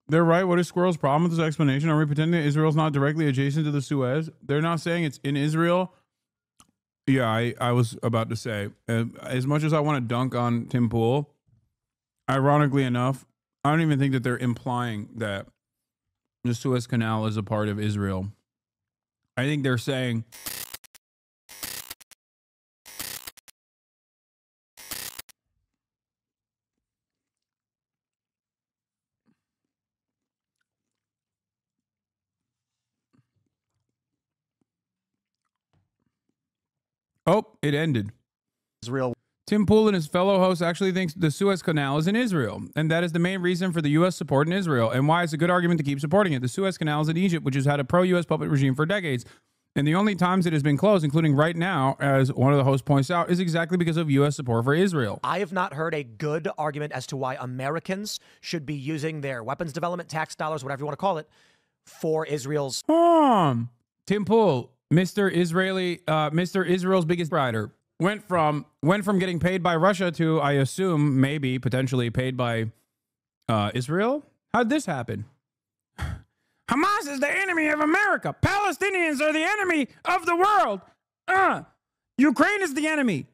They're right. What is Squirrel's problem with this explanation? Are we pretending that Israel's not directly adjacent to the Suez? They're not saying it's in Israel. Yeah, I was about to say, as much as I want to dunk on Tim Pool, ironically enough, I don't even think that they're implying that the Suez Canal is a part of Israel. I think they're saying oh, it ended. Israel. Tim Pool and his fellow host actually thinks the Suez Canal is in Israel, and that is the main reason for the U.S. support in Israel, and why it's a good argument to keep supporting it. The Suez Canal is in Egypt, which has had a pro-U.S. puppet regime for decades, and the only times it has been closed, including right now, as one of the hosts points out, is exactly because of U.S. support for Israel. I have not heard a good argument as to why Americans should be using their weapons development tax dollars, whatever you want to call it, for Israel's... Tim Pool, Mr. Israel's biggest rider, went from getting paid by Russia to, I assume, maybe potentially paid by Israel. How'd this happen? Hamas is the enemy of America. Palestinians are the enemy of the world. Ukraine is the enemy.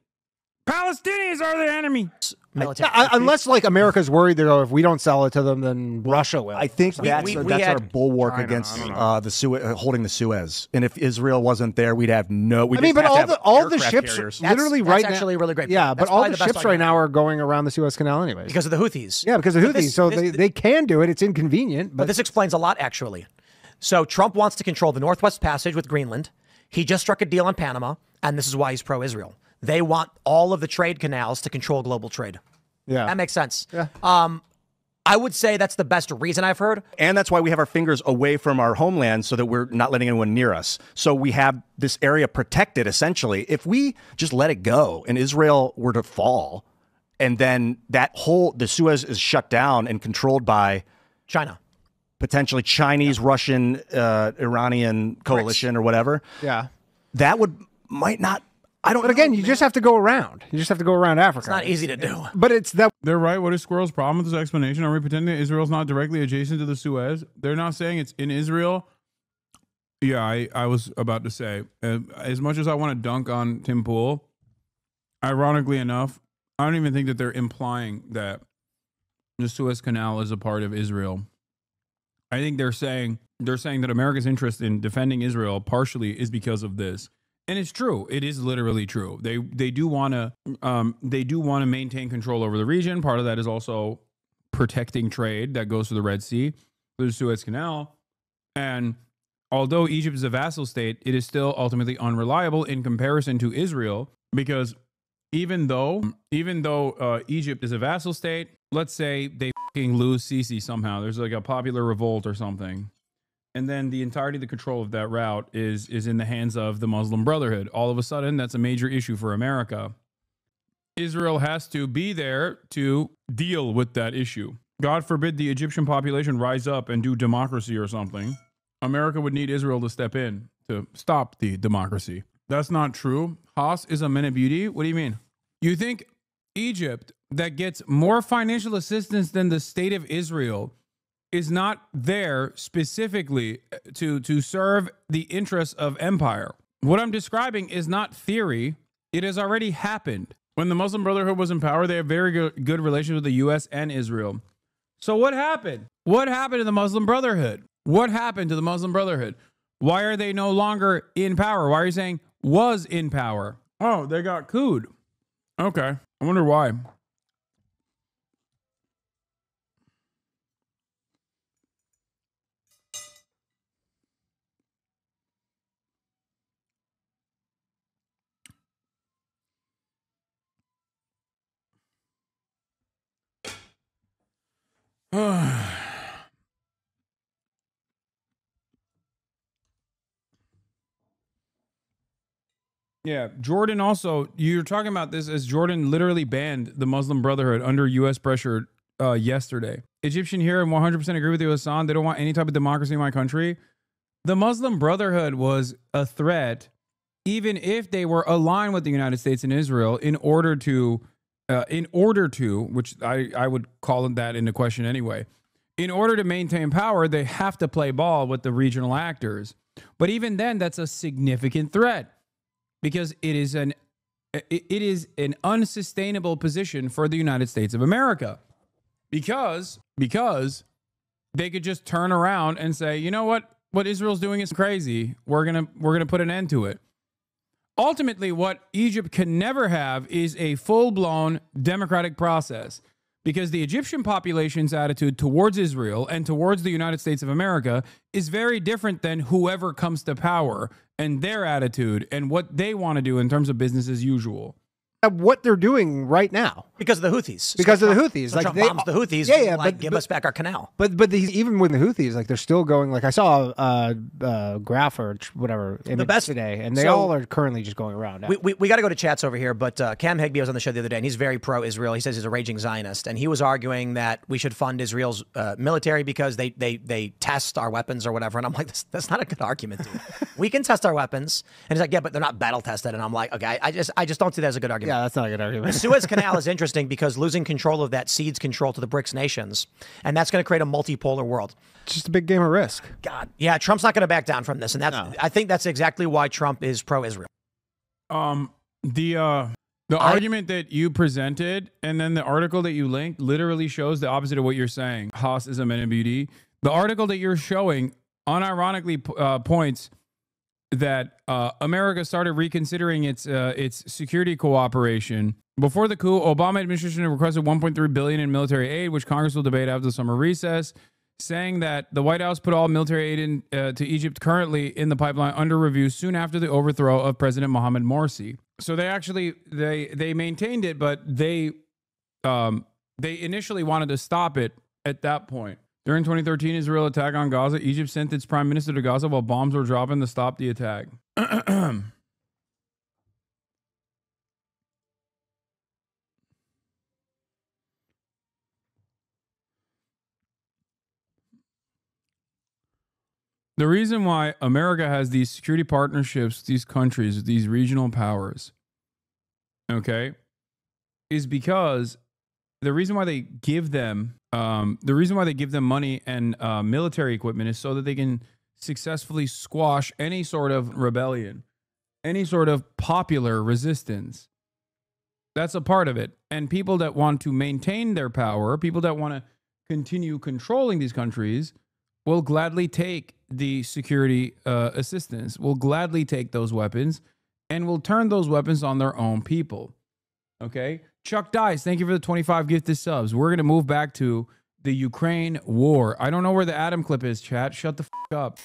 Palestinians are the enemy. Unless like America's worried that if we don't sell it to them, then Russia will. I think that's our bulwark against the Suez, holding the Suez. And if Israel wasn't there, we'd have no. But all the ships, literally right now, that's actually a really great. Yeah, point. but all the ships right now are going around the Suez Canal anyways because of the Houthis. Yeah, because of the Houthis. So they can do it. It's inconvenient, but this explains a lot actually. So Trump wants to control the Northwest Passage with Greenland. He just struck a deal on Panama, and this is why he's pro-Israel. They want all of the trade canals to control global trade. Yeah. That makes sense. Yeah. I would say that's the best reason I've heard. And that's why we have our fingers away from our homeland so that we're not letting anyone near us. So we have this area protected, essentially. If we just let it go and Israel were to fall, and then the Suez is shut down and controlled by China, potentially Chinese, Russian, Iranian coalition or whatever. Yeah. That might not. But again, you just have to go around. You just have to go around Africa. It's not easy to do. But it's that. They're right. What is Squirrel's problem with this explanation? Are we pretending that Israel's not directly adjacent to the Suez? They're not saying it's in Israel. Yeah, I was about to say, as much as I want to dunk on Tim Pool, ironically enough, I don't even think that they're implying that the Suez Canal is a part of Israel. I think they're saying that America's interest in defending Israel partially is because of this. And it's true. It is literally true. They do want to maintain control over the region. Part of that is also protecting trade that goes to the Red Sea, the Suez Canal. And although Egypt is a vassal state, it is still ultimately unreliable in comparison to Israel, because even though Egypt is a vassal state, let's say they fucking lose Sisi somehow. There's like a popular revolt or something. And then the entirety of the control of that route is in the hands of the Muslim Brotherhood. All of a sudden, that's a major issue for America. Israel has to be there to deal with that issue. God forbid the Egyptian population rise up and do democracy or something. America would need Israel to step in to stop the democracy. That's not true. Haas is a minute beauty? What do you mean? You think Egypt, that gets more financial assistance than the state of Israel, is not there specifically to serve the interests of empire? What I'm describing is not theory. It has already happened. When the Muslim Brotherhood was in power, they had very good relations with the U.S. and Israel. So what happened? What happened to the Muslim Brotherhood? What happened to the Muslim Brotherhood? Why are they no longer in power? Why are you saying was in power? Oh, they got cooed. Okay. I wonder why. Yeah, Jordan also, you're talking about this as Jordan literally banned the Muslim Brotherhood under U.S. pressure yesterday. Egyptian here and 100% agree with you, Hasan. They don't want any type of democracy in my country. The Muslim Brotherhood was a threat, even if they were aligned with the United States and Israel, in order to, which I would call that into question anyway, in order to maintain power, they have to play ball with the regional actors. But even then, that's a significant threat because it is an unsustainable position for the United States of America. Because they could just turn around and say, you know what Israel's doing is crazy. We're gonna put an end to it. Ultimately, what Egypt can never have is a full-blown democratic process, because the Egyptian population's attitude towards Israel and towards the United States of America is very different than whoever comes to power and their attitude and what they want to do in terms of business as usual. What they're doing right now. Because of the Houthis. Because of the Houthis. So like Trump they bombs the Houthis. Yeah, but give us back our canal. But even with the Houthis, like they're still going. Like I saw a graph or whatever image today, and they all are currently just going around. We got to go to chats over here, but Cam Hegbe was on the show the other day, and he's very pro-Israel. He says he's a raging Zionist, and he was arguing that we should fund Israel's military because they test our weapons or whatever. And I'm like, that's not a good argument, dude. We can test our weapons, and he's like, yeah, but they're not battle tested. And I'm like, okay, I just don't see that as a good argument. Yeah, that's not a good argument. The Suez Canal is interesting because losing control of that cedes control to the BRICS nations, and that's going to create a multipolar world. It's just a big game of risk. God, yeah, Trump's not going to back down from this, and I think that's exactly why Trump is pro-Israel. The argument that you presented and then the article that you linked literally shows the opposite of what you're saying. Haas is a beauty. The article that you're showing unironically points that America started reconsidering its security cooperation. Before the coup, Obama administration requested $1.3 billion in military aid, which Congress will debate after the summer recess, saying that the White House put all military aid to Egypt currently in the pipeline under review soon after the overthrow of President Mohamed Morsi. So they actually they maintained it, but they initially wanted to stop it at that point. During 2013 Israel attack on Gaza, Egypt sent its prime minister to Gaza while bombs were dropping to stop the attack. The reason why America has these security partnerships, these countries, these regional powers, okay, is because the reason why they give them money and military equipment is so that they can successfully squash any sort of rebellion, any sort of popular resistance. That's a part of it. And people that want to maintain their power, people that want to continue controlling these countries, will gladly take the security assistance, will gladly take those weapons, and will turn those weapons on their own people. Okay? Chuck Dice, thank you for the 25 gifted subs. We're going to move back to the Ukraine war. I don't know where the Adam clip is, chat. Shut the f*** up.